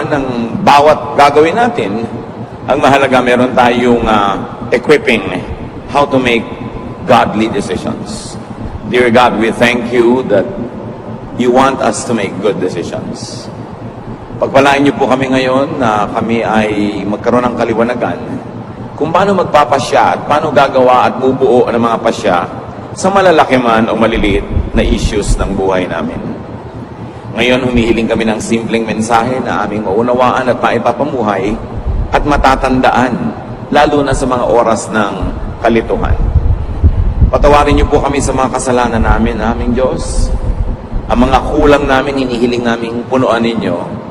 man ng bawat gagawin natin, ang mahalaga meron tayong equipping how to make godly decisions. Dear God, we thank you that you want us to make good decisions. Pagpalain niyo po kami ngayon na kami ay magkaroon ng kaliwanagan kung paano magpapasya at paano gagawa at bubuo ng mga pasya sa malalaki man o maliliit na issues ng buhay namin. Ngayon, humihiling kami ng simpleng mensahe na aming maunawaan at maipapamuhay at matatandaan, lalo na sa mga oras ng kalituhan. Patawarin niyo po kami sa mga kasalanan namin, aming Diyos. Ang mga kulang namin, hinihiling namin punuan ninyo.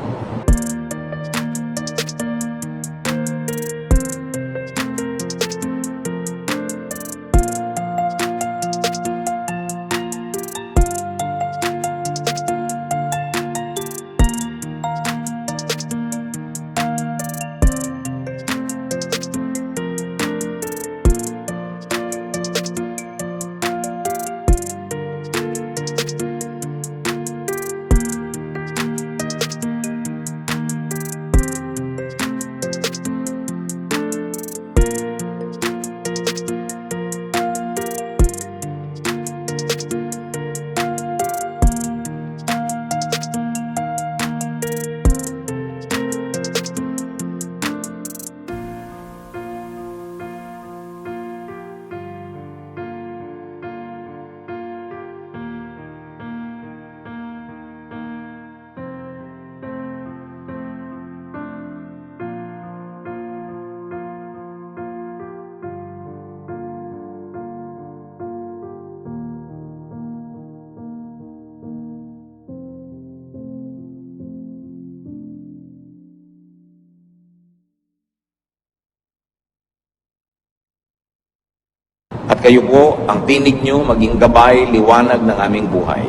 At kayo po, ang tinig nyo maging gabay, liwanag ng aming buhay.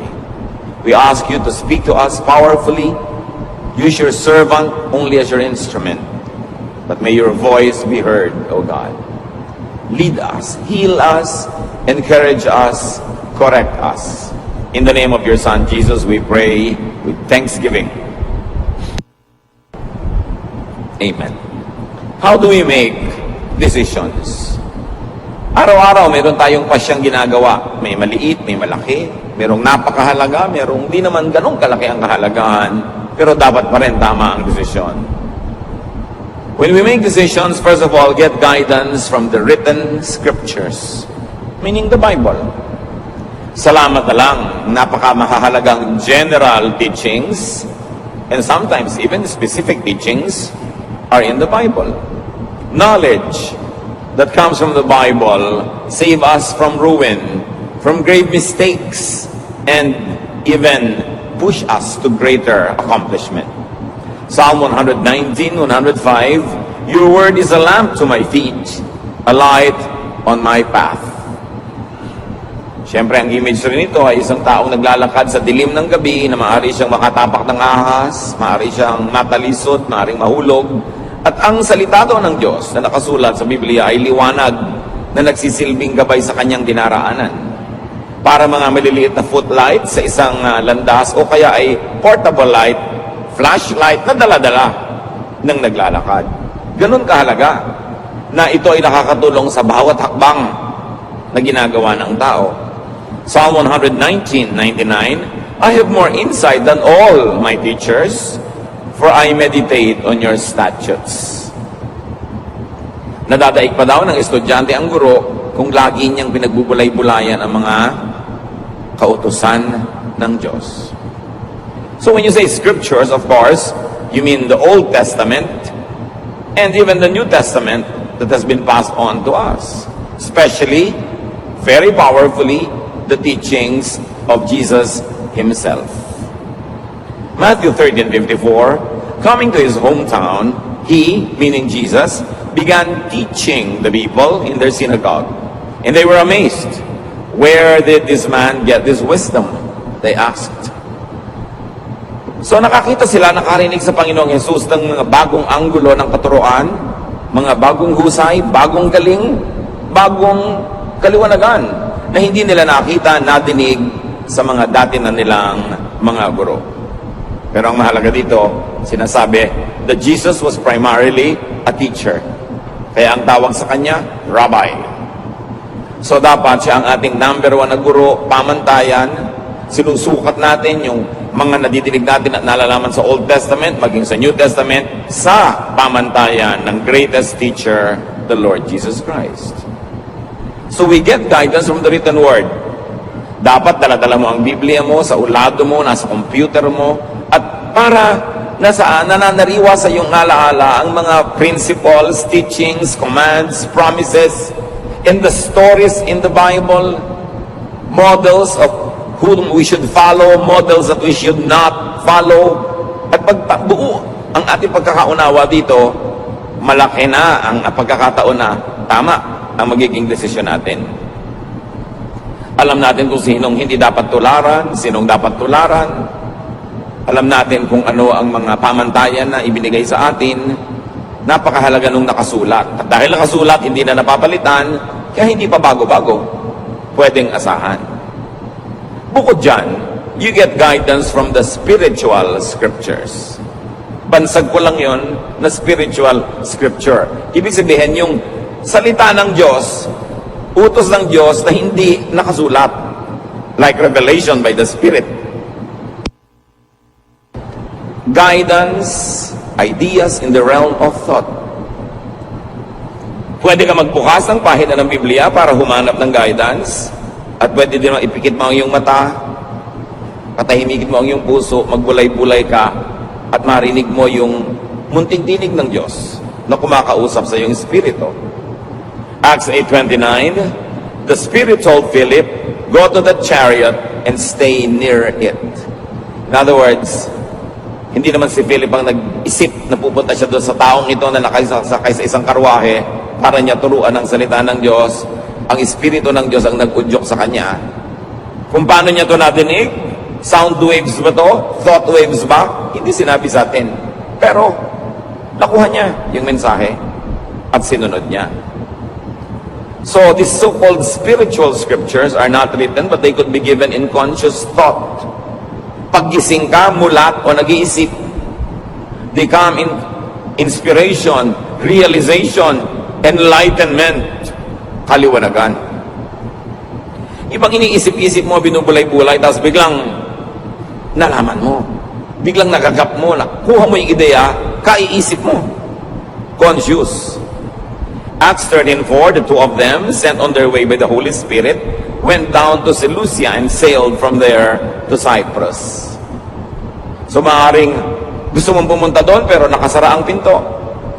We ask you to speak to us powerfully. Use your servant only as your instrument. But may your voice be heard, O God. Lead us, heal us, encourage us, correct us. In the name of your Son, Jesus, we pray with thanksgiving. Amen. How do we make decisions? Araw-araw, meron tayong pasyang ginagawa. May maliit, may malaki. Merong napakahalaga, merong di naman ganong kalaki ang kahalagahan. Pero dapat pa rin tama ang desisyon. When we make decisions, first of all, get guidance from the written scriptures. Meaning the Bible. Salamat na lang, napakamahalagang general teachings and sometimes even specific teachings are in the Bible. Knowledge that comes from the Bible save us from ruin, from grave mistakes, and even push us to greater accomplishment. Psalm 119, 105, your word is a lamp to my feet, a light on my path. Siyempre, ang image rin ito ay isang taong naglalakad sa dilim ng gabi na maaari siyang makatapak ng ahas, maaari siyang matalisod, maaaring mahulog. At ang salita daw ng Diyos na nakasulat sa Biblia ay liwanag na nagsisilbing gabay sa kanyang dinaraanan. Para mga maliliit na footlight sa isang landas o kaya ay portable light, flashlight na dala-dala ng naglalakad. Ganun kahalaga na ito ay nakakatulong sa bawat hakbang na ginagawa ng tao. Psalm 119:99, I have more insight than all my teachers, for I meditate on your statutes. Nadadaig pa daw ng estudyante ang guro kung lagi niyang pinagbubulay-bulayan ang mga kautusan ng Diyos. So when you say scriptures, of course, you mean the Old Testament and even the New Testament that has been passed on to us. Especially, very powerfully, the teachings of Jesus Himself. Matthew 13:54, coming to his hometown, he, meaning Jesus, began teaching the people in their synagogue. And they were amazed. Where did this man get this wisdom? They asked. So nakakita sila, nakarinig sa Panginoong Jesus ng mga bagong anggulo ng katuruan, mga bagong husay, bagong galing, bagong kaliwanagan na hindi nila nakita, nadinig sa mga dati na nilang mga guro. Pero ang mahalaga dito, sinasabi that Jesus was primarily a teacher. Kaya ang tawag sa kanya, Rabbi. So dapat siya ang ating number one na guro, pamantayan. Sinusukat natin yung mga nadidinig natin at nalalaman sa Old Testament, maging sa New Testament, sa pamantayan ng greatest teacher, the Lord Jesus Christ. So we get guidance from the written word. Dapat dala-dala mo ang Biblia mo, sa ulado mo, nasa computer mo, at para nananariwa sa iyong alaala ang mga principles, teachings, commands, promises, and the stories in the Bible, models of whom we should follow, models that we should not follow. At pagbuo ang ating pagkakaunawa dito, malaki na ang pagkakataon na tama ang magiging desisyon natin. Alam natin kung sinong hindi dapat tularan, sinong dapat tularan. Alam natin kung ano ang mga pamantayan na ibinigay sa atin. Napakahalaga nung nakasulat. At dahil nakasulat, hindi na napapalitan, kaya hindi pa bago-bago. Pwedeng asahan. Bukod dyan, you get guidance from the spiritual scriptures. Bansag ko lang yon na spiritual scripture. Ibig sabihin, yung salita ng Diyos, utos ng Diyos na hindi nakasulat, like revelation by the Spirit. Guidance, ideas in the realm of thought. Pwede ka magbukas ng pahina ng Biblia para humanap ng guidance, at pwede din ipikit mo ang iyong mata, patahimikit mo ang iyong puso, magbulay-bulay ka, at marinig mo yung munting tinig ng Diyos na kumakausap sa iyong espiritu. Acts 8:29, the Spirit told Philip, go to the chariot and stay near it. In other words, hindi naman si Philip ang nag-isip na pupunta siya doon sa taong ito na nakasakay sa isang karwahe para niya turuan ang salita ng Diyos. Ang Espiritu ng Diyos ang nag-udyok sa kanya. Kung paano niya ito nadinig? Sound waves ba to? Thought waves ba? Hindi sinabi sa atin. Pero, nakuha niya yung mensahe at sinunod niya. So, these so-called spiritual scriptures are not written, but they could be given in conscious thought. Paggising ka, mulat, o nag-iisip, they come in inspiration, realization, enlightenment, kaliwanagan. Ibang iniisip-isip mo, binubulay-bulay, tapos biglang nalaman mo. Biglang nagagap mo, nakuha mo yung ideya, kaiisip mo. Conscious. Acts 13:4, the two of them, sent on their way by the Holy Spirit, went down to Seleucia and sailed from there to Cyprus. So maaaring gusto mong pumunta doon pero nakasara ang pinto.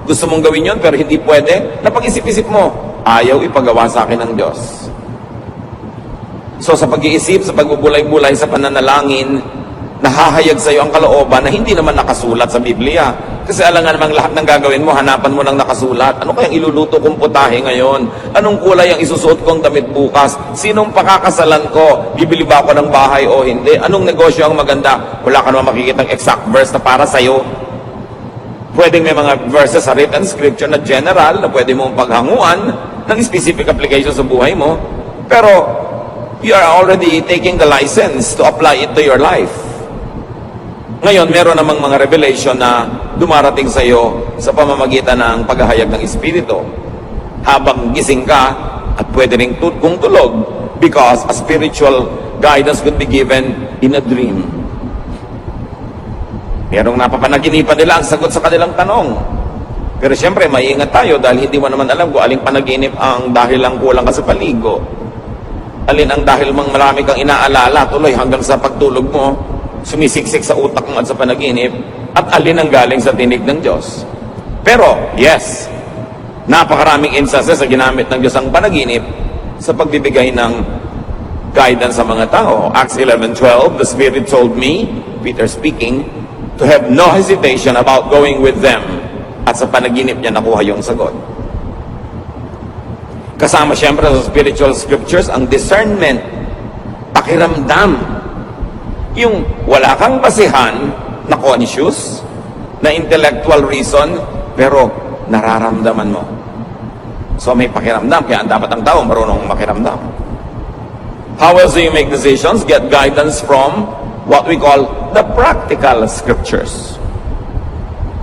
Gusto mong gawin yon pero hindi pwede. Napag-isip-isip mo, ayaw ipagawa sa akin ng Diyos. So sa pag-iisip, sa pagbubulay-bulay, sa pananalangin, nahahayag sa iyo ang kalooban na hindi naman nakasulat sa Biblia. Kasi alam nga namang lahat ng gagawin mo, hanapan mo ng nakasulat. Ano kayang iluluto kong putahe ngayon? Anong kulay ang isusuot kong damit bukas? Sinong pakakasalan ko? Bibili ba ako ng bahay o hindi? Anong negosyo ang maganda? Wala ka naman makikita ng exact verse na para sa'yo. Pwedeng may mga verses sa written scripture na general na pwede mong paghanguan ng specific application sa buhay mo. Pero you are already taking the license to apply it to your life. Ngayon, meron namang mga revelation na dumarating sa iyo sa pamamagitan ng paghahayag ng Espiritu. Habang gising ka, at pwede rin kung tulog, because a spiritual guidance could be given in a dream. Merong napapanaginipan nila ang sagot sa kanilang tanong. Pero siyempre, maiingat tayo dahil hindi mo naman alam kung aling panaginip ang dahil lang kulang ka sa paligo. Alin ang dahil mang marami kang inaalala tuloy hanggang sa pagtulog mo, sumisiksik sa utak mo at sa panaginip, at alin ang galing sa tinig ng Diyos. Pero, yes, napakaraming instances na ginamit ng Diyos ang panaginip sa pagbibigay ng guidance sa mga tao. Acts 11:12, the Spirit told me, Peter speaking, to have no hesitation about going with them. At sa panaginip niya nakuha yung sagot. Kasama siyempre sa spiritual scriptures ang discernment, pakiramdam. Yung wala kang basihan na conscious, na intellectual reason, pero nararamdaman mo. So may pakiramdam, kaya dapat ang tao marunong makiramdam. How else do you make decisions? Get guidance from what we call the practical scriptures.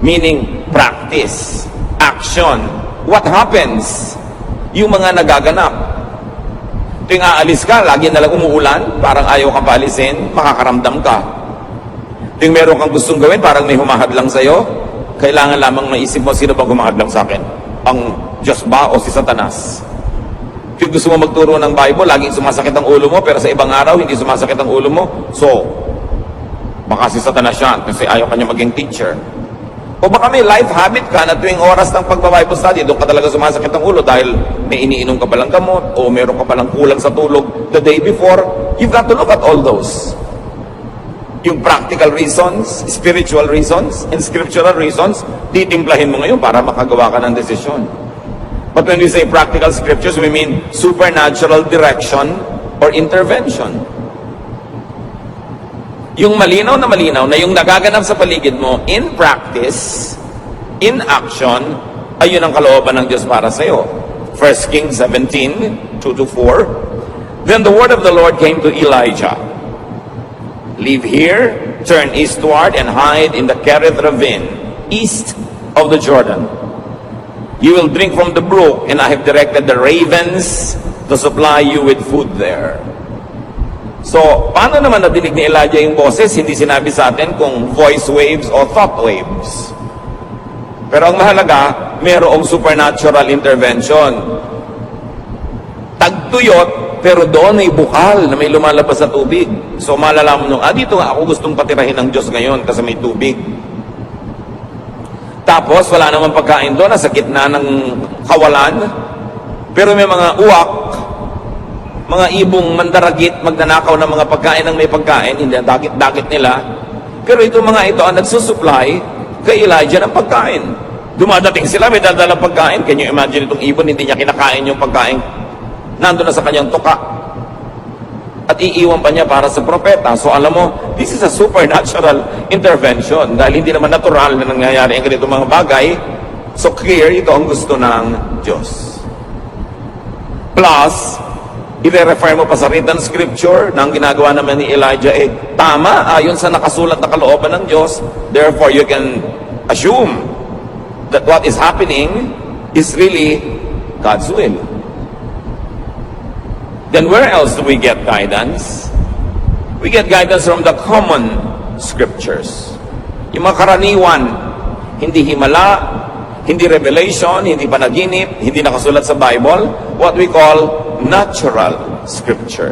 Meaning, practice, action, what happens, yung mga nagaganap. Tuwing aalis ka, lagi nalang umuulan, parang ayaw kang paalisin, makakaramdam ka. Tuwing meron kang gustong gawin, parang may humahadlang sa'yo, kailangan lamang maisip mo, sino bang humahadlang sa akin? Ang Diyos ba o si Satanas? Tuwing gusto mo magturo ng Bible, laging sumasakit ang ulo mo, pero sa ibang araw, hindi sumasakit ang ulo mo. So, baka si Satanas yan, kasi ayaw kanya maging teacher. O baka may life habit ka na tuwing oras ng pagbabible study, doon ka talaga sumasakit ang ulo dahil may iniinom ka palang gamot o meron ka palang kulang sa tulog the day before. You've got to look at all those. Yung practical reasons, spiritual reasons, and scriptural reasons, titimplahin mo ngayon para makagawa ka ng desisyon. But when we say practical scriptures, we mean supernatural direction or intervention. Yung malinaw na yung nagaganap sa paligid mo, in practice, in action, ayun ang kalooban ng Diyos para sa iyo. 1 Kings 17, 2-4. Then the word of the Lord came to Elijah. Leave here, turn eastward, and hide in the Kerith ravine, east of the Jordan. You will drink from the brook, and I have directed the ravens to supply you with food there. So, paano naman nadinig ni Elijah yung boses? Hindi sinabi sa atin kung voice waves o thought waves. Pero ang mahalaga, mayroong supernatural intervention. Tagtuyot, pero doon ay bukal na may lumalabas sa tubig. So, malalaman nung, dito nga ako gustong patirahin ng Diyos ngayon kasi may tubig. Tapos, wala namang pagkain doon, nasa gitna ng kawalan. Pero may mga uwak, mga ibong mandaragit, magnanakaw ng mga pagkain ng may pagkain, hindi ang dagit-dagit nila. Pero itong mga ito ang nagsusupply kay Elijah ng pagkain. Dumadating sila, may dadalang pagkain. Can you imagine itong ibon, hindi niya kinakain yung pagkain? Nandun na sa kanyang tuka. At iiwan pa niya para sa propeta. So alam mo, this is a supernatural intervention. Dahil hindi naman natural na nangyayari ang ganitong mga bagay. So clear, ito ang gusto ng Diyos. Plus, i-refer mo pa sa written scripture na ang ginagawa naman ni Elijah tama, ayon sa nakasulat na kalooban ng Diyos. Therefore, you can assume that what is happening is really God's will. Then where else do we get guidance? We get guidance from the common scriptures. Yung mga karaniwan, hindi himala, hindi revelation, hindi panaginip, hindi nakasulat sa Bible, what we call natural scripture.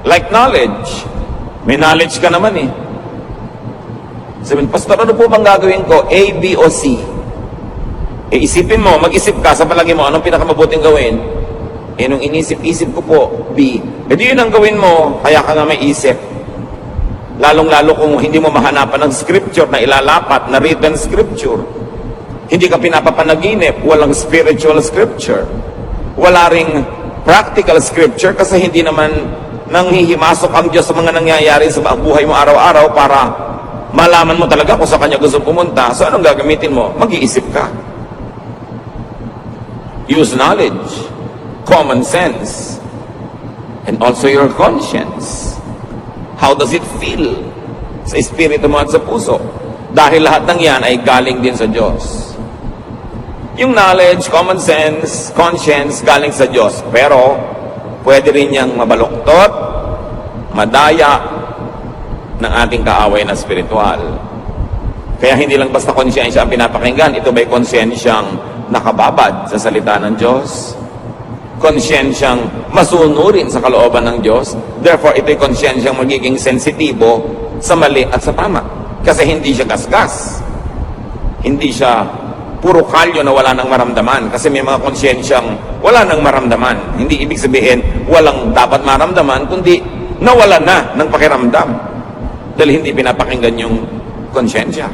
Like knowledge. May knowledge ka naman eh. Sabihin, Pastor, ano po bang gagawin ko? A, B, o C? Isipin mo, mag-isip ka sa palagi mo, anong pinakamabuting gawin? Nung inisip-isip ko po, B. Di yun ang gawin mo, kaya ka nga may isip. Lalong-lalo kung hindi mo mahanapan ng scripture na ilalapat, na written scripture. Hindi ka pinapapanaginip, walang spiritual scripture. Wala ring practical scripture kasi hindi naman nanghihimasok ang Diyos sa mga nangyayari sa buhay mo araw-araw para malaman mo talaga kung sa Kanya gusto pumunta. So anong gagamitin mo? Mag-iisip ka. Use knowledge, common sense, and also your conscience. How does it feel sa espiritu mo at sa puso? Dahil lahat ng yan ay galing din sa Diyos. Yung knowledge, common sense, conscience, galing sa Diyos. Pero, pwede rin niyang mabaluktot, madaya ng ating kaaway na spiritual. Kaya hindi lang basta konsyensya ang pinapakinggan, ito ba'y konsyensyang nakababad sa salita ng Diyos? Konsyensyang masunurin sa kalooban ng Diyos? Therefore, ito'y konsyensyang magiging sensitibo sa mali at sa tama. Kasi hindi siya gasgas. Hindi siya puro kalyo na wala nang maramdaman. Kasi may mga konsyensyang wala nang maramdaman. Hindi ibig sabihin walang dapat maramdaman, kundi nawala na ng pakiramdam. Dahil hindi pinapakinggan yung konsyensya.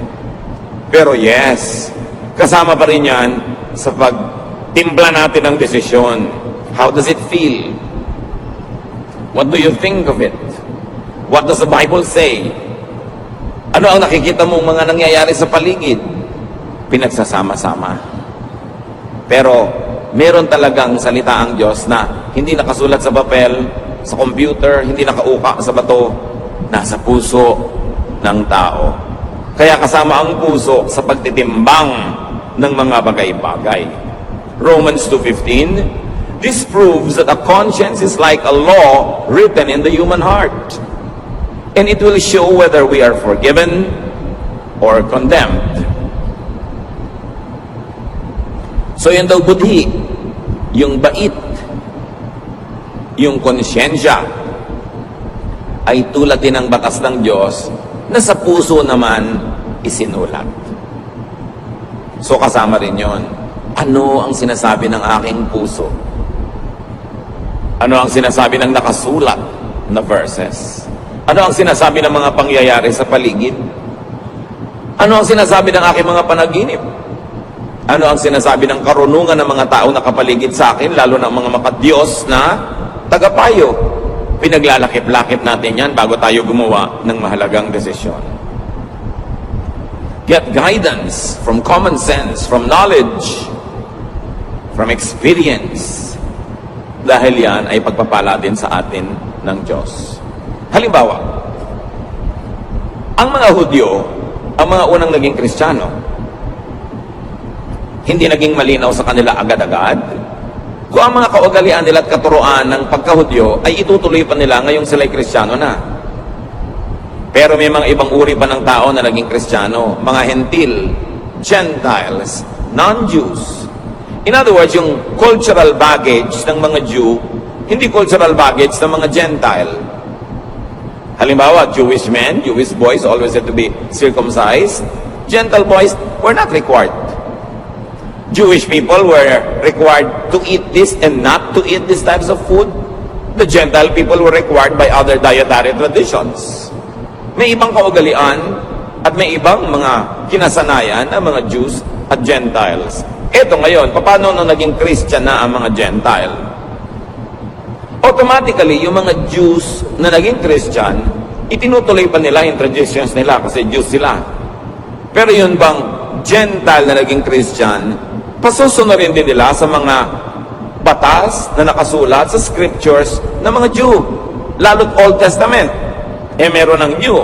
Pero yes, kasama pa rin yan sa pagtimpla natin ng desisyon. How does it feel? What do you think of it? What does the Bible say? Ano ang nakikita mong mga nangyayari sa paligid? Pinagsasama-sama. Pero meron talagang salita ang Diyos na hindi nakasulat sa papel, sa computer, hindi nakauka sa bato, nasa puso, ng tao. Kaya kasama ang puso sa pagtitimbang ng mga bagay-bagay. Romans 2:15, this proves that a conscience is like a law written in the human heart, and it will show whether we are forgiven or condemned. So yan daw budhi, yung bait, yung konsyensya, ay tulad din ng batas ng Diyos na sa puso naman isinulat. So kasama rin yon. Ano ang sinasabi ng aking puso? Ano ang sinasabi ng nakasulat na verses? Ano ang sinasabi ng mga pangyayari sa paligid? Ano ang sinasabi ng aking mga panaginip? Ano ang sinasabi ng karunungan ng mga tao na kapaligid sa akin, lalo ng mga makadiyos na tagapayo? Pinaglalakip-lakip natin yan bago tayo gumawa ng mahalagang desisyon. Get guidance from common sense, from knowledge, from experience. Dahil yan ay pagpapala din sa atin ng Diyos. Halimbawa, ang mga Hudyo, ang mga unang naging Kristiyano, hindi naging malinaw sa kanila agad-agad kung ang mga kaugalian nila at katuroan ng pagkahudyo ay itutuloy pa nila ngayong sila'y Kristiyano na. Pero may mga ibang uri pa ng tao na naging Kristiyano, mga Hentil, Gentiles, non-Jews. In other words, yung cultural baggage ng mga Jew, hindi cultural baggage ng mga Gentile. Halimbawa, Jewish men, Jewish boys always had to be circumcised. Gentile boys were not required. Jewish people were required to eat this and not to eat these types of food. The Gentile people were required by other dietary traditions. May ibang kaugalian at may ibang mga kinasanayan ng mga Jews at Gentiles. Eto ngayon, paano nung naging Christian na ang mga Gentile? Automatically, yung mga Jews na naging Christian, itinutuloy pa nila yung traditions nila kasi Jews sila. Pero yun bang Gentile na naging Christian, pasusunodin din nila sa mga batas na nakasulat sa scriptures ng mga Jew, lalo't Old Testament. Meron ng New,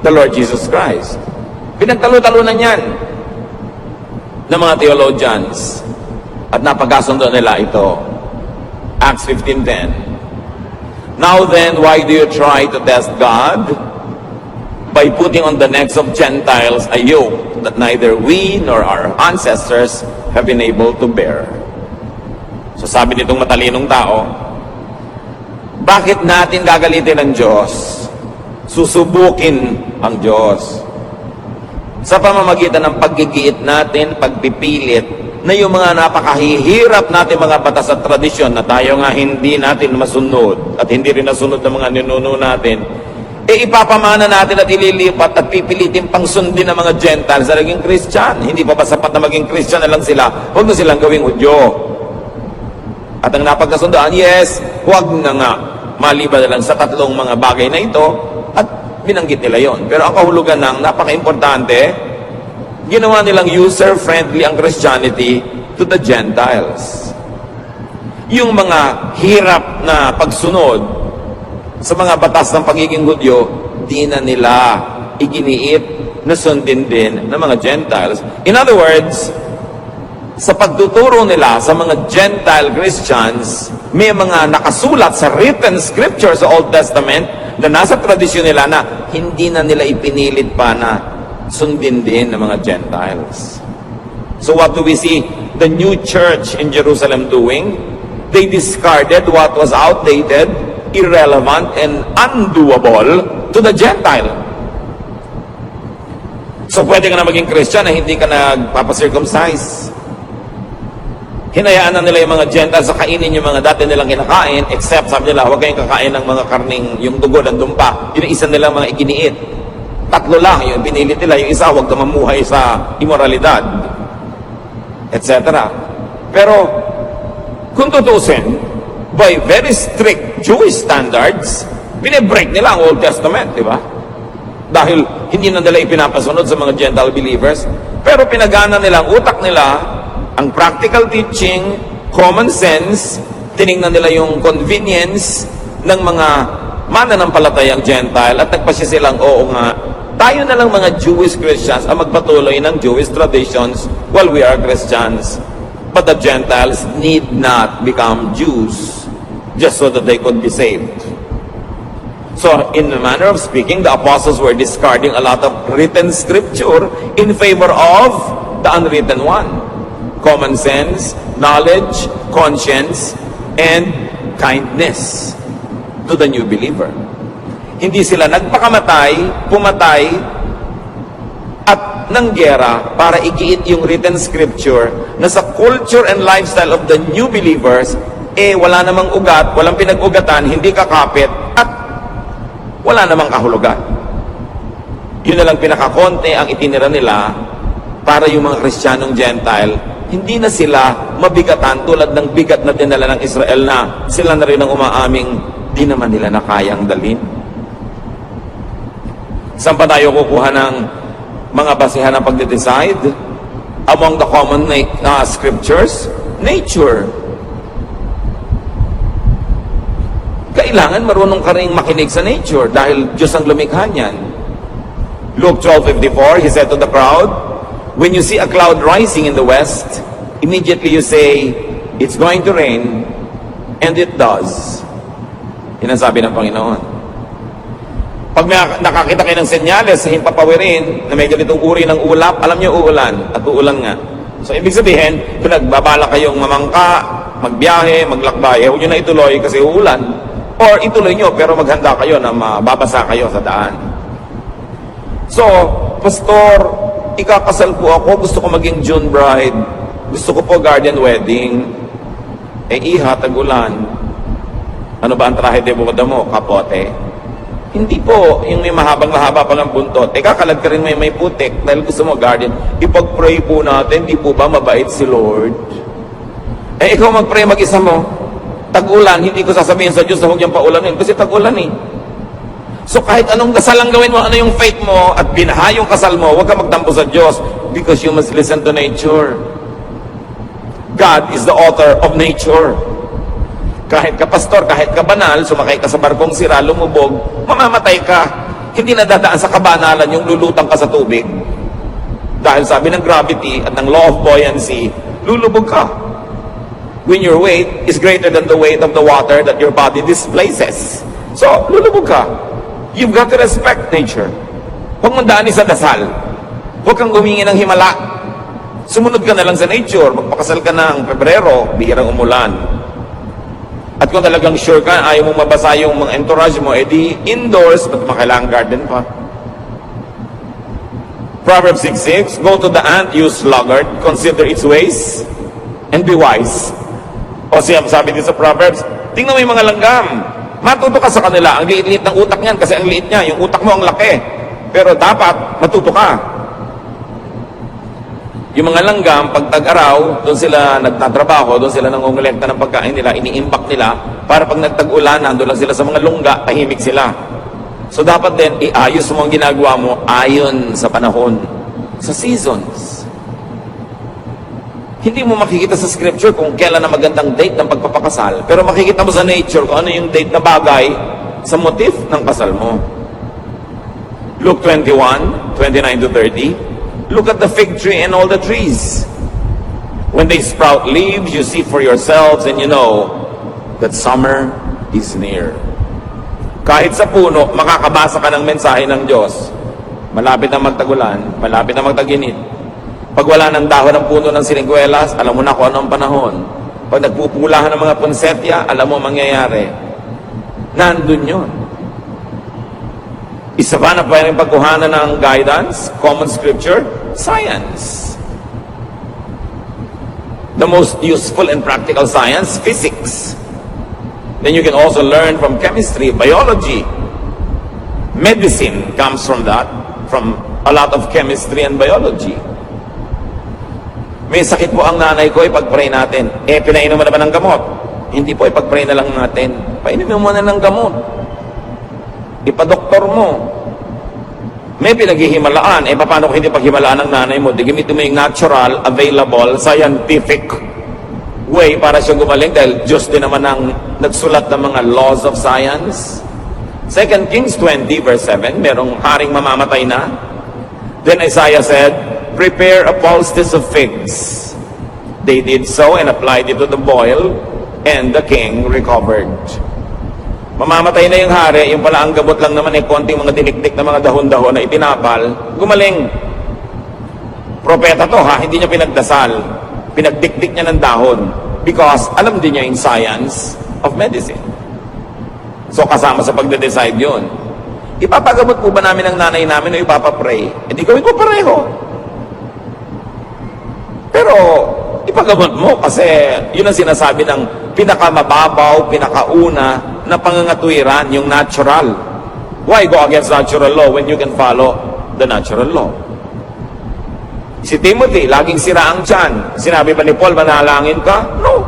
the Lord Jesus Christ. Pinagtalo-talunan yan ng mga theologians at napagkasundo nila ito. Acts 15:10. Now then, why do you try to test God? By putting on the necks of Gentiles a yoke that neither we nor our ancestors have been able to bear. So sabi nitong matalinong tao, bakit natin gagalitin ang Diyos? Susubukin ang Diyos. Sa pamamagitan ng paggigiit natin, pagpipilit, na yung mga napakahihirap natin mga batas at tradisyon na tayo nga hindi natin masunod at hindi rin nasunod ng mga ninuno natin, ipapamana natin at ililipat at pipilitin pang sundin ng mga Gentiles na naging Christian. Hindi pa ba sapat na maging Christian na lang sila? Huwag na silang gawing Hudyo. At ang napagkasundoan, yes, huwag na nga. Maliban na lang sa tatlong mga bagay na ito at binanggit nila yon. Pero ang kahulugan ng napaka-importante, ginawa nilang user-friendly ang Christianity to the Gentiles. Yung mga hirap na pagsunod sa mga batas ng pagiging Hudyo, di na nila iginiit na sundin din ng mga Gentiles. In other words, sa pagtuturo nila sa mga Gentile Christians, may mga nakasulat sa written scripture sa Old Testament na nasa tradisyon nila na hindi na nila ipinilit pa na sundin din ng mga Gentiles. So what do we see the new church in Jerusalem doing? They discarded what was outdated, irrelevant, and undoable to the Gentile. So pwede ka na maging Christian na hindi ka nagpapacircumcise. Hinayaan na nila yung mga Gentiles sa kainin yung mga dati nilang kinakain, except sabi nila, huwag kayong kakain ng mga karning, yung dugo ng dumpa. Yun ang isa nilang mga iginiit. Tatlo lang yung pinilit nila, yung isa huwag ka mamuhay sa immoralidad, etc. Pero kung tutusin, by very strict Jewish standards, binibreak nila ang Old Testament, di ba? Dahil hindi na nila ipinapasunod sa mga Gentile believers, pero pinagana nila ang utak nila, ang practical teaching, common sense, tinignan nila yung convenience ng mga mananampalatayang Gentile at nagpasya silang, oo nga, tayo na lang mga Jewish Christians ang magpatuloy ng Jewish traditions while we are Christians. But the Gentiles need not become Jews just so that they could be saved. So, in the manner of speaking, the apostles were discarding a lot of written scripture in favor of the unwritten one. Common sense, knowledge, conscience, and kindness to the new believer. Hindi sila nagpakamatay, pumatay, at nanggera para igiit yung written scripture na sa culture and lifestyle of the new believers, wala namang ugat, walang pinag-ugatan, hindi kakapit, at wala namang kahulugan. Yun na lang pinakakonte ang itinira nila para yung mga Kristiyanong Gentile, hindi na sila mabigatan tulad ng bigat na dinala ng Israel na sila na rin ang umaaming di naman nila na kayang dalhin. Saan pa tayo kukuha ng mga basehan ng pagde-decide? Among the common scriptures, nature. Kailangan marunong ka rin makinig sa nature dahil Diyos ang lumikha niyan. Luke 12:54, he said to the crowd, when you see a cloud rising in the west, immediately you say, it's going to rain, and it does. Yan ang sabi ng Panginoon. Pag nakakita kayo ng senyales sa himpapawirin na may ganitong uri ng ulap, alam niyo uulan, at uulan nga. So, ibig sabihin, kung nagbabala kayong mamangka, magbiyahe, maglakbay, huwag nyo na ituloy kasi uulan. Or ituloy nyo, pero maghanda kayo na mababasa kayo sa daan. So, Pastor, ikakasal po ako, gusto ko maging June bride, gusto ko po garden wedding, iha, tag-ulan. Ano ba ang trahe de boda mo? Kapote? Hindi po, yung may mahabang-mahaba pa ng buntot. Kakalad ka rin may putik dahil gusto mo garden. Ipag-pray po natin, di po ba mabait si Lord? Ikaw mag-pray mag-isa mo. Tag-ulan, hindi ko sasabihin sa Diyos na huwag niyang paulanin kasi tag-ulan eh. So kahit anong kasal ang gawin mo, ano yung faith mo at binaha yung kasal mo, huwag ka magtampo sa Diyos because you must listen to nature. God is the author of nature. Kahit ka pastor, kahit ka banal, sumakay ka sa barkong sira, lumubog, mamamatay ka. Hindi na dadaan sa kabanalan yung lulutang ka sa tubig. Dahil sabi ng gravity at ng law of buoyancy, lulubog ka. When your weight is greater than the weight of the water that your body displaces. So, lulubog ka. You've got to respect nature. Huwag mong daanin sa dasal. Huwag kang humingi ng himala. Sumunod ka na lang sa nature. Magpakasal ka ng Pebrero, bihirang umulan. At kung talagang sure ka, ayaw mong mabasa yung mga entourage mo, edi indoors, ba't makailangang garden pa? Proverbs 6:6, go to the ant, you sluggard, consider its ways, and be wise. O siya, sabi din sa Proverbs, tingnan mo yung mga langgam, matuto ka sa kanila, ang liit-liit ng utak niyan, kasi ang liit niya, yung utak mo ang laki. Pero dapat, matuto ka. Yung mga langgam, pag tag-araw, doon sila nagtatrabaho, doon sila nangongolekta ng pagkain nila, iniimbak nila, para pag nagtag-ulan, nandun lang sila sa mga lungga, tahimik sila. So dapat din, iayos mo ang ginagawa mo ayon sa panahon, sa seasons. Hindi mo makikita sa scripture kung kailan na magandang date ng pagpapakasal, pero makikita mo sa nature kung ano yung date na bagay sa motif ng kasal mo. Luke 21:29-30, look at the fig tree and all the trees. When they sprout leaves, you see for yourselves and you know that summer is near. Kahit sa puno, makakabasa ka ng mensahe ng Diyos. Malapit na magtagulan, malapit na magtaginit. Pag wala ng dahon ng puno ng siniguelas, alam mo na kung ano ang panahon. Pag nagpupulahan ng mga ponsetya, alam mo mangyayari. Nandun yun. Isa pa na pwedeng pagkuhanan ng guidance, common scripture, science. The most useful and practical science, physics. Then you can also learn from chemistry, biology. Medicine comes from that, from a lot of chemistry and biology. May sakit po ang nanay ko, ipag-pray natin. Pinainom mo na ba ng gamot? Hindi po, ipag-pray na lang natin. Painumin mo na ng gamot. Ipadoktor mo. May pinaghihimalaan. Paano kung hindi paghimalaan ng nanay mo? Di gamitin mo yung natural, available, scientific way para siya gumaling dahil Diyos din naman ang nagsulat ng mga laws of science. 2 Kings 20 verse 7, merong haring mamamatay na. Then Isaiah said, prepare a poultice of figs. They did so and applied it to the boil, and the king recovered. Mamamatay na yung hari, yung pala ang gamot lang naman ay konting mga dinikdik na mga dahon-dahon na itinapal, gumaling. Propeta to ha, hindi niya pinagdasal. Pinagdikdik niya ng dahon. Because alam din niya yung science of medicine. So kasama sa pagde-decide yun. Ipapagamot po ba namin ang nanay namin o ipapapray? Hindi gawin ko pareho. Pero ipagamot mo kasi yun ang sinasabi ng pinakamababaw, pinakauna na pangangatwiran, yung natural. Why go against natural law when you can follow the natural law? Si Timothy, laging sira ang tiyan. Sinabi ba ni Paul, manalangin ka? No.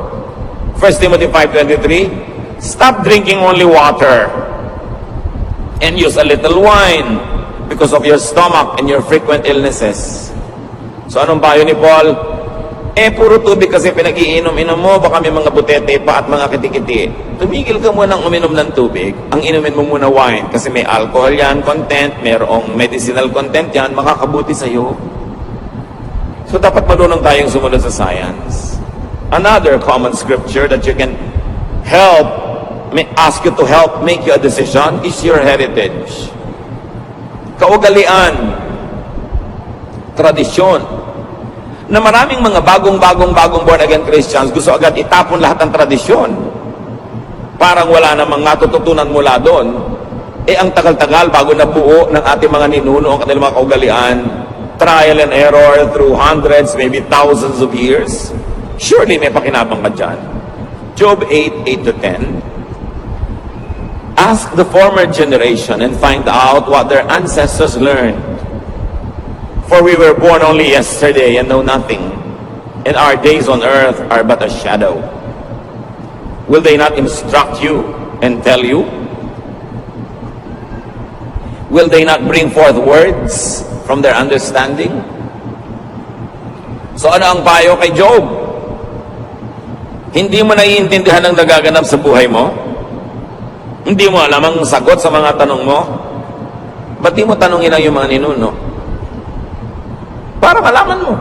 1 Timothy 5:23, stop drinking only water and use a little wine because of your stomach and your frequent illnesses. So anong payo ni Paul? Puro tubig kasi pinag-iinom-inom mo, baka may mga butete pa at mga kitikiti. Tumigil ka muna ng uminom ng tubig. Ang inumin mo muna wine kasi may alcohol yan, content, mayroong medicinal content yan, makakabuti sa'yo. So dapat marunong tayong sumunod sa science. Another common scripture that you can ask you to help make you a decision is your heritage. Kaugalian, tradisyon, na maraming mga bagong born again Christians gusto agad itapon lahat ng tradisyon. Parang wala namang natututunan mula doon. Ang tagal-tagal bago nabuo ng ating mga ninuno ang kanilang mga kaugalian, trial and error through hundreds, maybe thousands of years. Surely may pakinabang ka dyan. Job 8:8-10. Ask the former generation and find out what their ancestors learned. For we were born only yesterday and know nothing, and our days on earth are but a shadow. Will they not instruct you and tell you? Will they not bring forth words from their understanding? So ano ang payo kay Job? Hindi mo naiintindihan ang nagaganap sa buhay mo? Hindi mo alam ang sagot sa mga tanong mo? Ba't di mo tanongin lang yung mga ninuno? Para malaman mo.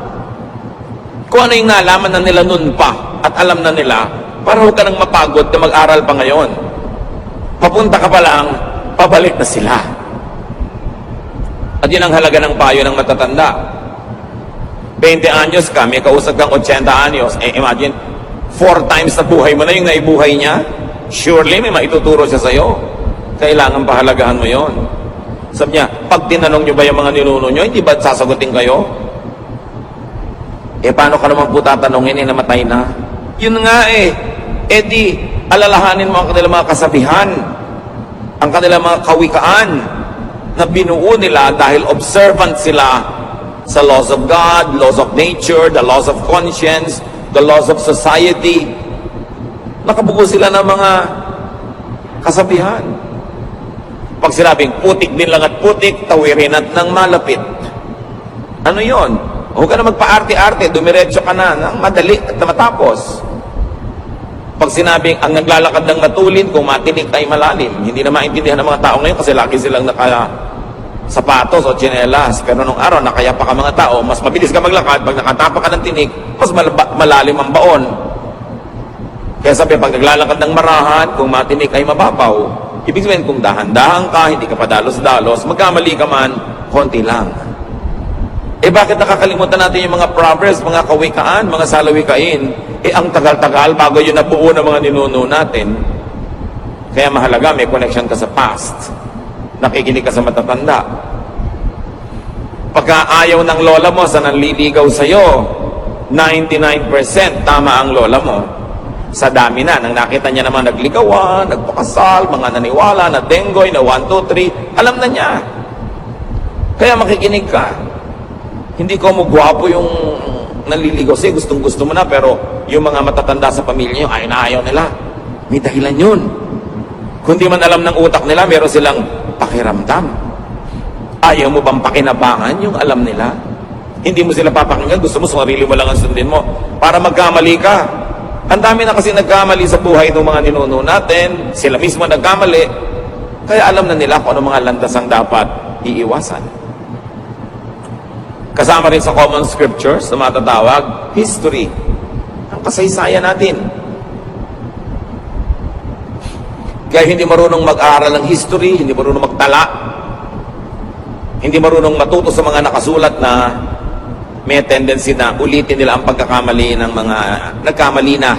Kung ano yung naalaman na nila noon pa at alam na nila, para huwag ka nang mapagod na mag-aral pa ngayon. Papunta ka pa lang, pabalik na sila. At yun ang halaga ng payo ng matatanda. 20 anyos ka, may kausap kang 80 anyos. Imagine, 4 times na buhay mo na yung naibuhay niya. Surely may maituturo siya sa'yo. Kailangan pahalagahan mo yon. Sabi niya, pag tinanong nyo ba yung mga ninuno nyo, hindi ba sasagutin kayo? Paano ka naman po tatanungin, namatay na? Yun nga di, alalahanin mo ang kanilang mga kasabihan, ang kanilang mga kawikaan, na binuo nila dahil observant sila sa laws of God, laws of nature, the laws of conscience, the laws of society. Nakabuo sila ng mga kasabihan. Pag sinabing putik din lang at putik, tawirin at nang malapit. Ano yon? Huwag ka na magpa-arte-arte, dumiretso ka na ng madali at matapos. Pag sinabing ang naglalakad ng matulin, kung matinik ay malalim, hindi na maintindihan ng mga tao ngayon kasi lagi silang sapatos o tsinelas. Pero nung araw, nakayapa ka mga tao, mas mabilis ka maglakad, pag nakatapa ka ng tinik, mas malalim ang baon. Kaya sabi, pag naglalakad ng marahan, kung matinik ay mababaw, ibig sabihin, kung dahan-dahan ka, hindi ka pa dalos-dalos, magkamali ka man, konti lang. Bakit nakakalimutan natin yung mga proverbs, mga kawikaan, mga salawikain? Ang tagal-tagal bago yun nabuo ng mga ninuno natin. Kaya mahalaga, may connection ka sa past. Nakikinig ka sa matatanda. Pagka ayaw ng lola mo sa nanliligaw sa'yo, 99% tama ang lola mo. Sa dami na, nang nakita niya naman nagligawan, nagpakasal, mga naniwala, na denggoy, na 1, 2, 3, alam na niya. Kaya makikinig ka. Hindi ko mo gwapo yung nanliligaw sa'yo, gustong-gusto mo na, pero yung mga matatanda sa pamilya nyo, ayaw nila. May dahilan yun. Kung di man alam ng utak nila, meron silang pakiramdam. Ayaw mo bang pakinabangan yung alam nila? Hindi mo sila papakinggan, gusto mo sarili mo lang ang sundin mo para magkamali ka. Ang dami na kasi nagkamali sa buhay ng mga ninuno natin, sila mismo nagkamali. Kaya alam na nila kung ano mga landas ang dapat iiwasan. Kasama rin sa common scriptures na matatawag, history. Ang kasaysayan natin. Kaya hindi marunong mag-aral ng history, hindi marunong magtala, hindi marunong matuto sa mga nakasulat na may tendency na ulitin nila ang pagkakamali ng mga nagkamali na.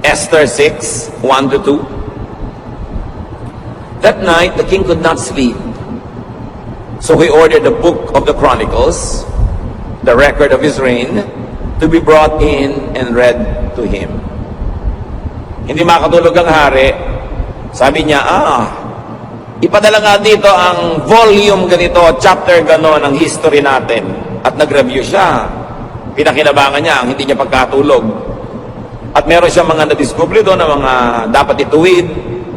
Esther 6, 1-2. That night, the king could not sleep. So he ordered the book of the Chronicles, the record of his reign, to be brought in and read to him. Hindi makatulog ang hari. Sabi niya, ipadala nga dito ang volume ganito, chapter gano'n, ng history natin. At nag-review siya. Pinakinabangan niya ang hindi niya pagkatulog. At meron siya mga nadiskubre doon na mga dapat ituwid,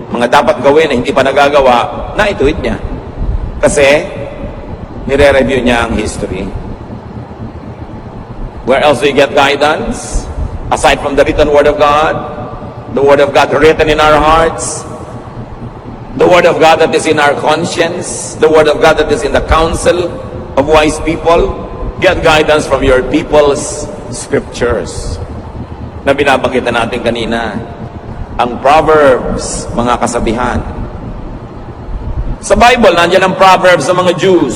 mga dapat gawin na hindi pa nagagawa, na ituwid niya. Kasi, nire-review niya ang history. Where else do you get guidance? Aside from the written Word of God, the Word of God written in our hearts, the Word of God that is in our conscience, the Word of God that is in the counsel of wise people, get guidance from your people's scriptures. Na binabanggit na natin kanina, ang Proverbs, mga kasabihan. Sa Bible, nandiyan ang Proverbs sa mga Jews,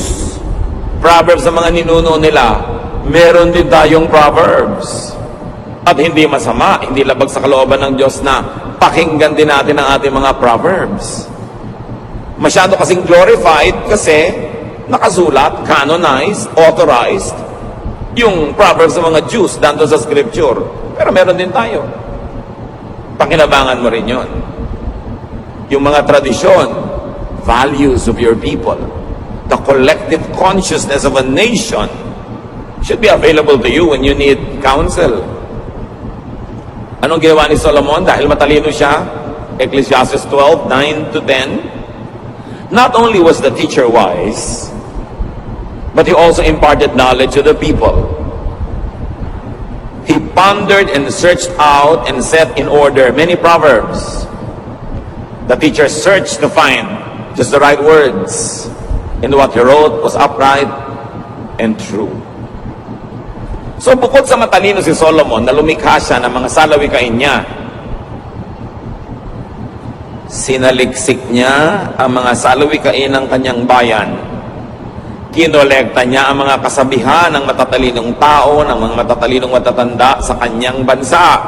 Proverbs sa mga ninuno nila. Meron din tayong Proverbs. At hindi masama, hindi labag sa kalooban ng Diyos na pakinggan din natin ang ating mga Proverbs. Masyado kasing glorified kasi nakasulat, canonized, authorized, yung Proverbs sa mga Jews dando sa Scripture. Pero meron din tayo. Pakinabangan mo rin yun. Yung mga tradisyon, values of your people, the collective consciousness of a nation should be available to you when you need counsel. Anong ginawa ni Solomon? Dahil matalino siya, Ecclesiastes 12, 9-10, not only was the teacher wise, but he also imparted knowledge to the people. He pondered and searched out and set in order many proverbs. The teacher searched to find just the right words, and what he wrote was upright and true. So bukod sa matalino si Solomon na lumikha siya ng mga salawikain niya, sinaliksik niya ang mga salawikain ng kanyang bayan. Kinolekta niya ang mga kasabihan ng matatalinong tao, ng mga matatalinong matatanda sa kanyang bansa.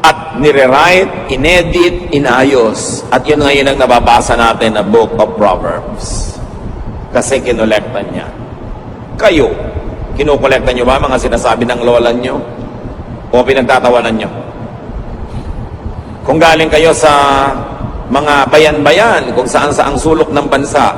At nire-write, inedit, inayos. At yun ngayon ang nababasa natin na Book of Proverbs. Kasi kinolekta niya. Kayo, kinukolekta nyo ba mga sinasabi ng lola nyo? O pinagtatawanan nyo? Kung galing kayo sa mga bayan-bayan, kung saan-saang sulok ng bansa,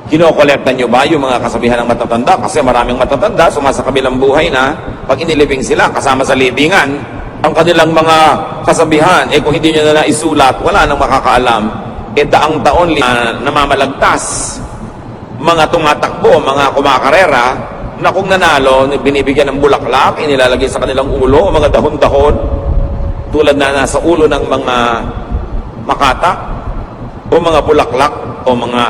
kinokolekta nyo ba yung mga kasabihan ng matatanda? Kasi maraming matatanda, sumasa kabilang buhay na, pag inilibing sila, kasama sa libingan, ang kanilang mga kasabihan, kung hindi nyo na naisulat, wala nang makakaalam, daang taon namamalagtas. Mga tumatakbo, mga kumakarera, na kung nanalo, binibigyan ng bulaklak, inilalagay sa kanilang ulo, o mga dahon-dahon, tulad na nasa ulo ng mga makata, o mga bulaklak, o mga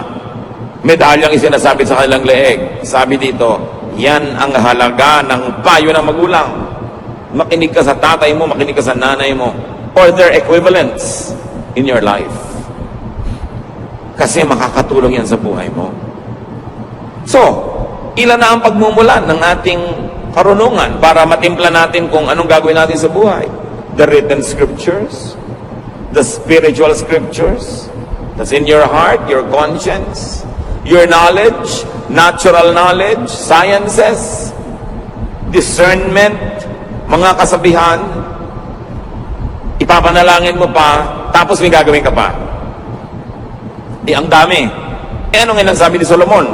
medalyang isinasabi sa kanilang leeg. Sabi dito, yan ang halaga ng payo ng magulang. Makinig ka sa tatay mo, makinig ka sa nanay mo, or their equivalents in your life. Kasi makakatulong yan sa buhay mo. So, ilan na ang pagmumulan ng ating karunungan para matimpla natin kung anong gagawin natin sa buhay? The written scriptures, the spiritual scriptures, that's in your heart, your conscience, your knowledge, natural knowledge, sciences, discernment, mga kasabihan, ipapanalangin mo pa, tapos may gagawin ka pa. Ang dami. Anong sabi ni Solomon?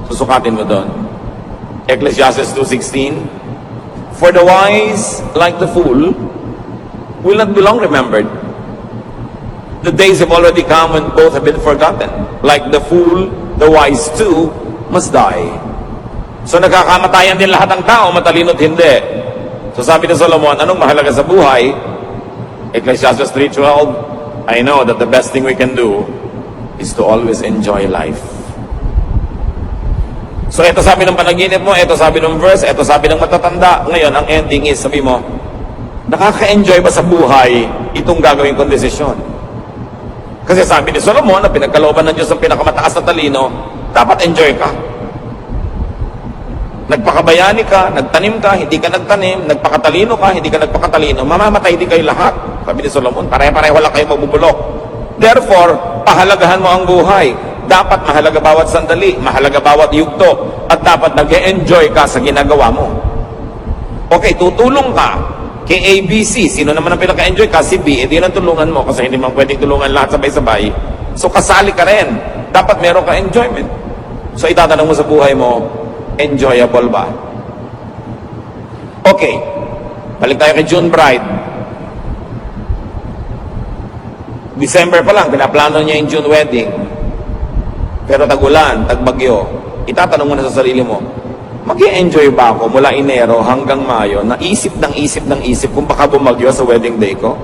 Susukatin mo doon. Ecclesiastes 2:16, for the wise, like the fool, will not be long remembered. The days have already come when both have been forgotten. Like the fool, the wise too must die. So nagkakamatayan din lahat ng tao, matalino't hindi. So sabi ni Solomon, anong mahalaga sa buhay? Ecclesiastes 3:12, I know that the best thing we can do is to always enjoy life. So ito sabi ng panaginip mo, ito sabi ng verse, ito sabi ng matatanda. Ngayon, ang ending is, sabi mo, nakaka-enjoy ba sa buhay itong gagawin kong desisyon? Kasi sabi ni Solomon, na pinagkalooban ng Diyos ang pinakamataas na talino, dapat enjoy ka. Nagpakabayani ka, nagtanim ka, hindi ka nagtanim, nagpakatalino ka, hindi ka nagpakatalino, mamamatay din kayo lahat. Sabi ni Solomon, pare-pareho wala kayo mabubulok. Therefore, pahalagahan mo ang buhay. Dapat mahalaga bawat sandali, mahalaga bawat yugto, at dapat nag-enjoy ka sa ginagawa mo. Okay, tutulong ka kay ABC. Sino naman ang pinaka-enjoy ka? Si B. Hindi na tulungan mo kasi hindi man pwedeng tulungan lahat sabay-sabay. So kasali ka rin. Dapat meron ka enjoyment. So itatanong mo sa buhay mo, enjoyable ba? Okay. Balik tayo kay June Bride. December pa lang, pinaplano niya yung June wedding. Pero tag-ulan, tag-bagyo. Itatanong mo na sa sarili mo, mag-i-enjoy ba ako mula Enero hanggang Mayo na isip kung baka bumagyo sa wedding day ko?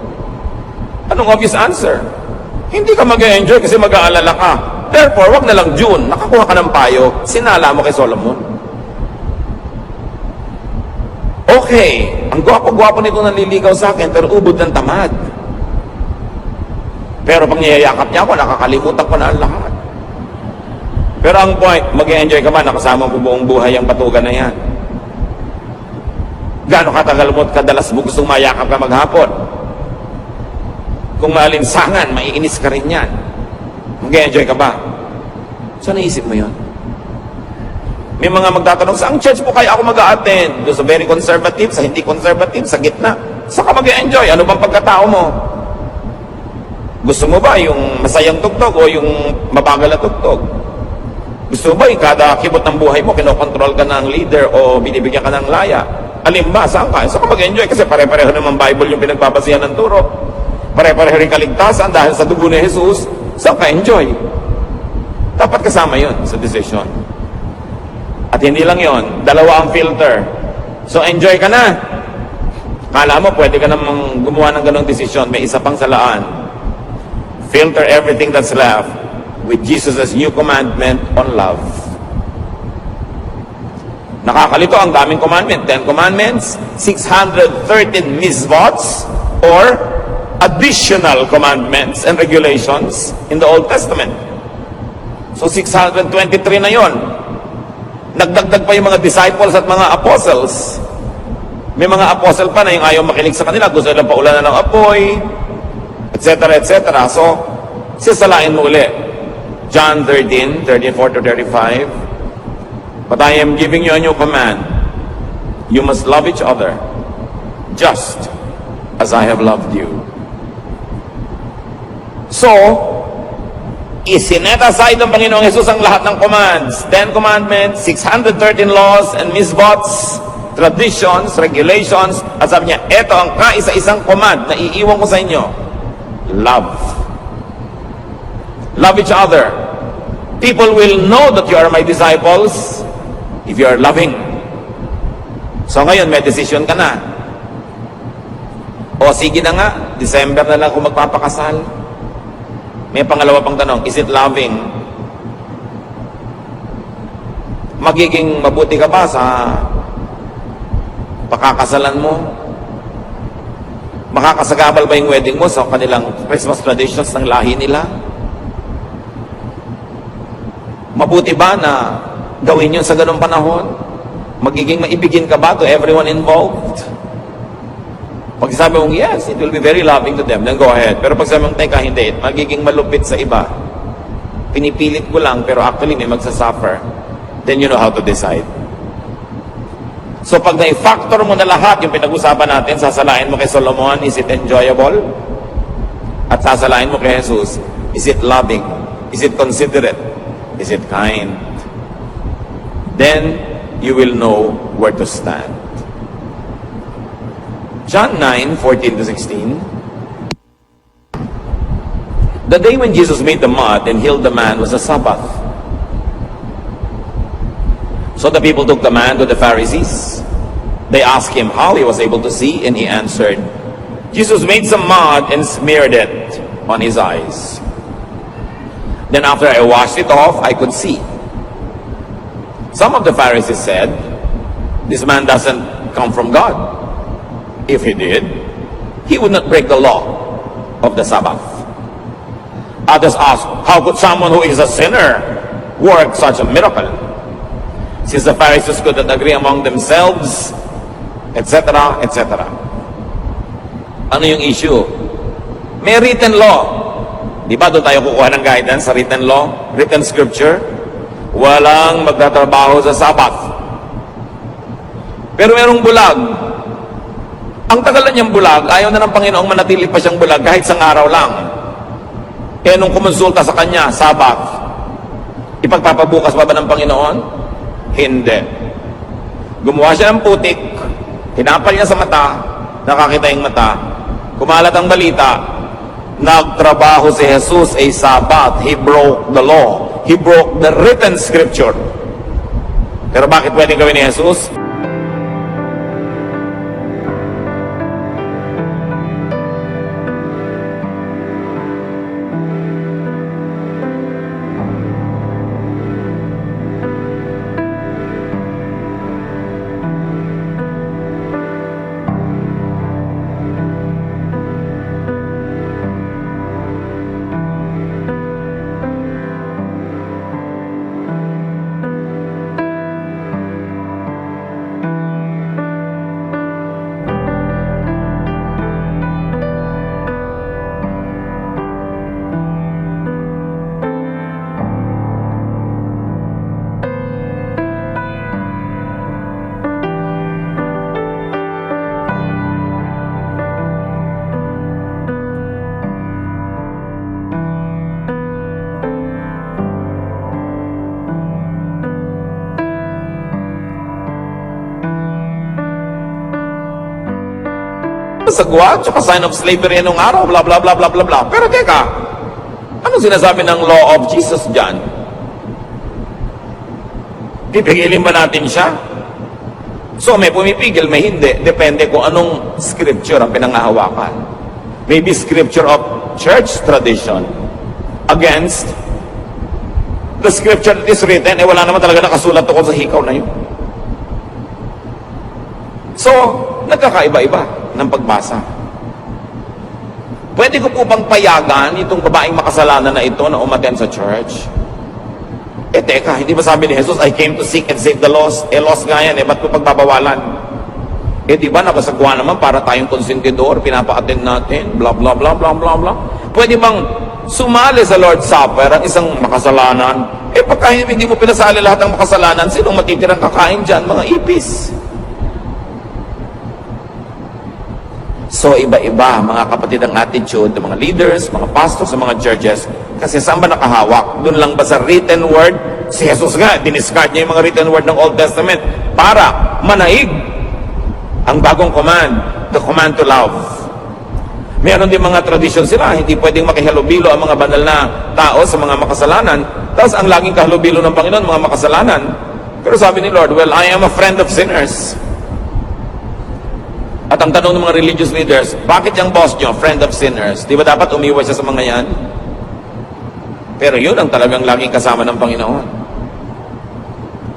Anong obvious answer? Hindi ka mag-i-enjoy kasi mag-aalala ka. Therefore, wag na lang June. Nakakuha ka ng payo, sinala mo kay Solomon. Okay, ang gwapo-gwapo nito nanliligaw sa akin pero ubod ng tamad. Pero pag niyayakap niya ako, nakakalimutan ko na ang lahat. Pero ang point, mag-i-enjoy ka ba? Nakasama mo buong buhay ang patugan na yan. Gaano katagal mo at kadalas mo gustong mayakap ka maghapon? Kung maalinsangan, maiinis ka rin yan. Mag-i-enjoy ka ba? So naisip mo yun? May mga magtatanong, saang church po kaya ako mag-a-attend? Doon sa very conservative, sa hindi conservative, sa gitna. Saan ka mag-i-enjoy? Ano bang pagkatao mo? Gusto mo ba yung masayang tugtog o yung mabagal na tugtog? Gusto mo ba yung kada kibot ng buhay mo, kinokontrol ka ng leader o binibigyan ka ng laya? Alin ba? Saan ka? Saan ka mag-enjoy? Kasi pare-pareho naman Bible yung pinagbabasihan ng turo. Pare-pareho rin kaligtasan dahil sa dugo ni Jesus. Saan ka enjoy? Dapat kasama yun sa decision. At hindi lang yon, dalawa ang filter. So enjoy ka na. Kala mo pwede ka namang gumawa ng ganong decision. May isa pang salaan. Filter everything that's left with Jesus' new commandment on love. Nakakalito ang daming commandment. 10 commandments, 613 misvots, or additional commandments and regulations in the Old Testament. So 623 na yon. Nagdagdag pa yung mga disciples at mga apostles. May mga apostle pa na yung ayaw makinig sa kanila. Gusto nilang paulanan ng apoy, etc. etc. So, sisalain mo uli. John 13:34-35. But I am giving you a new command. You must love each other just as I have loved you. So, isinet aside ng Panginoong Jesus ang lahat ng commands. 10 commandments, 613 laws and misvots, traditions, regulations. At sabi niya, eto ang kaisa-isang command na iiwan ko sa inyo. Love. Love each other. People will know that you are my disciples if you are loving. So ngayon, may decision ka na. O sige na nga, December na lang kung magpapakasal. May pangalawa pang tanong, is it loving? Magiging mabuti ka ba sa pakakasalan mo? Makakasagabal ba yung wedding mo sa kanilang Christmas traditions ng lahi nila? Mabuti ba na gawin yun sa ganung panahon? Magiging maibigin ka ba to everyone involved? Pag sabi mong yes, it will be very loving to them, then go ahead. Pero pag sabi mong teka, hindi, magiging malupit sa iba. Pinipilit ko lang, pero actually may magsasuffer. Then you know how to decide. So pag na-factor mo na lahat yung pinag-usapan natin, sasalain mo kay Solomon, is it enjoyable? At sasalain mo kay Jesus, is it loving? Is it considerate? Is it kind? Then you will know where to stand. John 9:14-16. The day when Jesus made the mud and healed the man was a Sabbath. So the people took the man to the Pharisees. They asked him how he was able to see, and he answered, Jesus made some mud and smeared it on his eyes. Then after I washed it off, I could see. Some of the Pharisees said, this man doesn't come from God. If he did, he would not break the law of the Sabbath. Others asked, how could someone who is a sinner work such a miracle? Since the Pharisees could not agree among themselves, etc., etc. Ano yung issue? May written law. Di ba doon tayo kukuha ng guidance sa written law, written scripture? Walang magtatrabaho sa Sabbath. Pero merong bulag. Ang tagal na niyang bulag, ayaw na ng Panginoong manatili pa siyang bulag kahit isang araw lang. Kaya nung kumonsulta sa kanya, Sabbath, ipagpapabukas pa ba ng Panginoon? Hindi. Gumawa siya ng putik, hinapal niya sa mata, nakakita yung mata, kumalat ang balita, nagtrabaho si Jesus a Sabbath. He broke the law. He broke the written scripture. Pero bakit pwedeng gawin ni Jesus? Sagwa, tsaka sign of slavery nung araw, bla bla bla bla bla bla. Pero teka, ano sinasabi ng law of Jesus dyan? Pipigilin ba natin siya? So may pumipigil, may hindi. Depende kung anong scripture ang pinangahawakan. Maybe scripture of church tradition against the scripture that is written, wala naman talaga nakasulat tungkol sa hikaw na yun. So, nagkakaiba-iba ng pagbasa. Pwede ko po bang payagan itong babaeng makasalanan na ito na umattend sa church? Teka, hindi ba sabi ni Jesus, I came to seek and save the lost? Lost nga yan, ba't ko pagbabawalan? Di ba, nakasagwa naman para tayong konsentidor, pinapa-attend natin, blah, blah, blah, blah, blah, blah. Pwede bang sumali sa Lord's Supper ang isang makasalanan? Pagka hindi mo pinasali lahat ng makasalanan, sinong matitirang kakain dyan? Mga ipis. So, iba-iba, mga kapatid, ang attitude ng mga leaders, mga pastors, sa mga churches. Kasi saan ba nakahawak? Doon lang ba sa written word? Si Jesus nga, diniscard niya yung mga written word ng Old Testament para manaig ang bagong command, the command to love. Meron din mga tradisyon sila, hindi pwedeng makihalubilo ang mga banal na tao sa mga makasalanan. Tapos ang laging kahalubilo ng Panginoon, mga makasalanan. Pero sabi ni Lord, well, I am a friend of sinners. At ang tanong ng mga religious leaders, bakit yung boss nyo, friend of sinners? Di ba dapat umiwas siya sa mga yan? Pero yun ang talagang laging kasama ng Panginoon.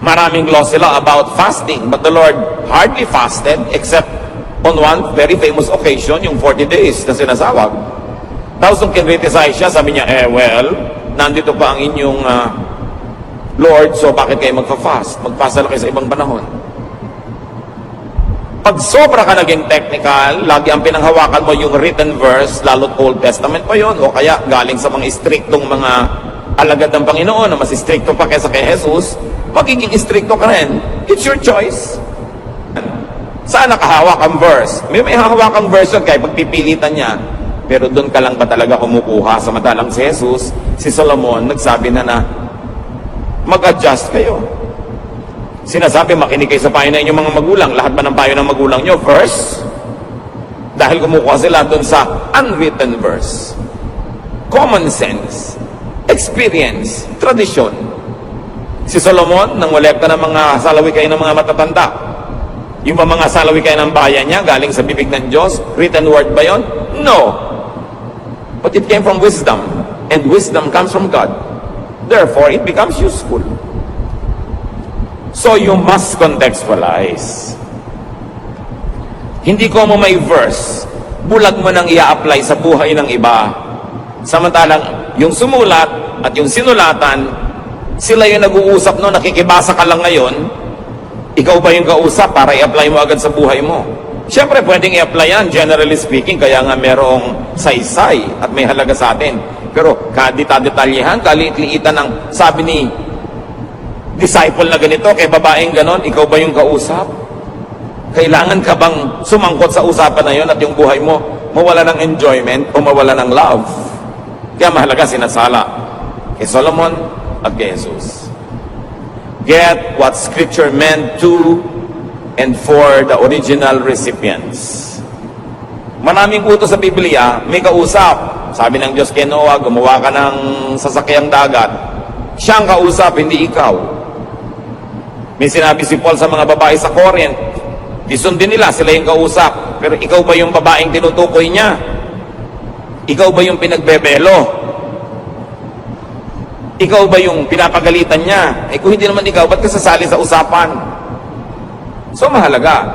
Maraming law sila about fasting, but the Lord hardly fasted except on one very famous occasion, yung 40 days na sinasawag. Tapos nung kinriticize siya, sabi niya, well, nandito pa ang inyong Lord, so bakit kayo magfa-fast? Mag-fast na kayo sa ibang panahon. Pag sobra ka naging technical, lagi ang pinanghawakan mo yung written verse, lalo't Old Testament pa yon, o kaya galing sa mga istriktong mga alagad ng Panginoon na mas istrikto pa kaysa kay Jesus, pagiging istrikto ka rin, it's your choice. Saan nakahawak ang verse? May hahawak ang verse yun kaya pagpipilitan niya, pero doon ka lang ba talaga kumukuha? Samantalang si Jesus, si Solomon, nagsabi na mag-adjust kayo. Sinasabi, makinig kayo sa payo na inyong mga magulang. Lahat ba ng payo ng magulang nyo? Verse? Dahil kumukuha sila doon sa unwritten verse. Common sense. Experience. Tradition. Si Solomon, nang walekta ng mga salawi kayo ng mga matatanda. Yung ba mga salawikay ng bayan niya, galing sa bibig ng Diyos? Written word ba yon? No. But it came from wisdom. And wisdom comes from God. Therefore, it becomes useful. So you must contextualize. Hindi ko mo may verse, bulag mo nang i-apply sa buhay ng iba. Samantalang, yung sumulat at yung sinulatan, sila yung nag-uusap no, nakikibasa ka lang ngayon, ikaw ba yung kausap para i-apply mo agad sa buhay mo? Siyempre, pwedeng i-apply yan, generally speaking, kaya nga merong saysay at may halaga sa atin. Pero kadita-detalyehan, kaliit-liitan ng sabi ni disciple na ganito, kay babaeng ganon, ikaw ba yung kausap? Kailangan ka bang sumangkot sa usapan na yon at yung buhay mo mawala ng enjoyment o mawala ng love? Kaya mahalaga sinasala kay Solomon at kay Jesus. Get what Scripture meant to and for the original recipients. Maraming utos sa Biblia, may kausap. Sabi ng Diyos kay Noah, gumawa ka ng sasakyang dagat. Siya ang kausap, hindi ikaw. May sinabi si Paul sa mga babae sa Corinth, disundin nila, sila yung kausap. Pero ikaw ba yung babaeng tinutukoy niya? Ikaw ba yung pinagbebelo? Ikaw ba yung pinapagalitan niya? Eh kung hindi naman ikaw, ba't ka sasali sa usapan? So mahalaga.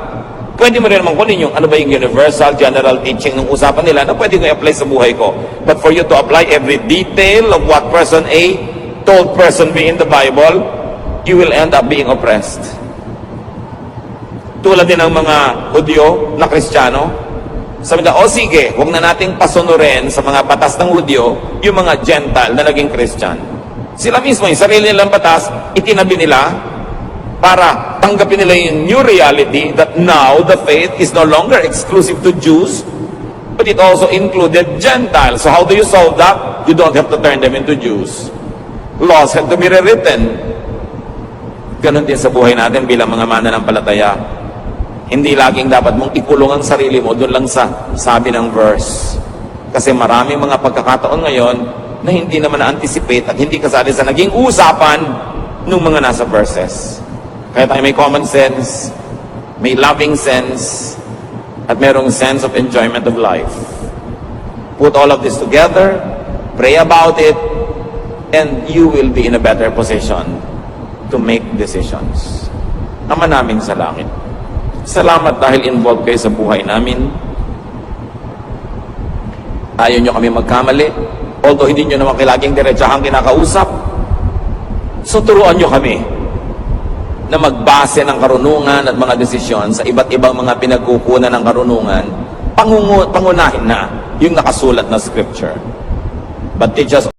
Pwede mo rin naman kunin yung ano ba yung universal general teaching ng usapan nila na pwede ko i-apply sa buhay ko. But for you to apply every detail of what person A told person B in the Bible, you will end up being oppressed. Tulad din ng mga Hudyo na Kristiyano, sabi na, o sige, huwag na nating pasunurin sa mga batas ng Hudyo yung mga Gentile na naging Christian. Sila mismo, yung sarili nilang batas, itinabi nila para tanggapin nila yung new reality that now the faith is no longer exclusive to Jews, but it also included Gentiles. So how do you solve that? You don't have to turn them into Jews. Laws have to be rewritten. Ganon din sa buhay natin bilang mga mananampalataya. Hindi laging dapat mong ikulong ang sarili mo doon lang sa sabi ng verse. Kasi maraming mga pagkakataon ngayon na hindi naman na-anticipate at hindi kasali sa naging usapan ng mga nasa verses. Kaya tayo may common sense, may loving sense, at merong sense of enjoyment of life. Put all of this together, pray about it, and you will be in a better position to make decisions. Ama namin sa langit, salamat dahil involved kayo sa buhay namin. Ayaw nyo kami magkamali, although hindi nyo naman laging diretsahang kinakausap. So turuan nyo kami na magbase ng karunungan at mga desisyon sa iba't ibang mga pinagkukunan ng karunungan, pangunahin na yung nakasulat na scripture. But teach us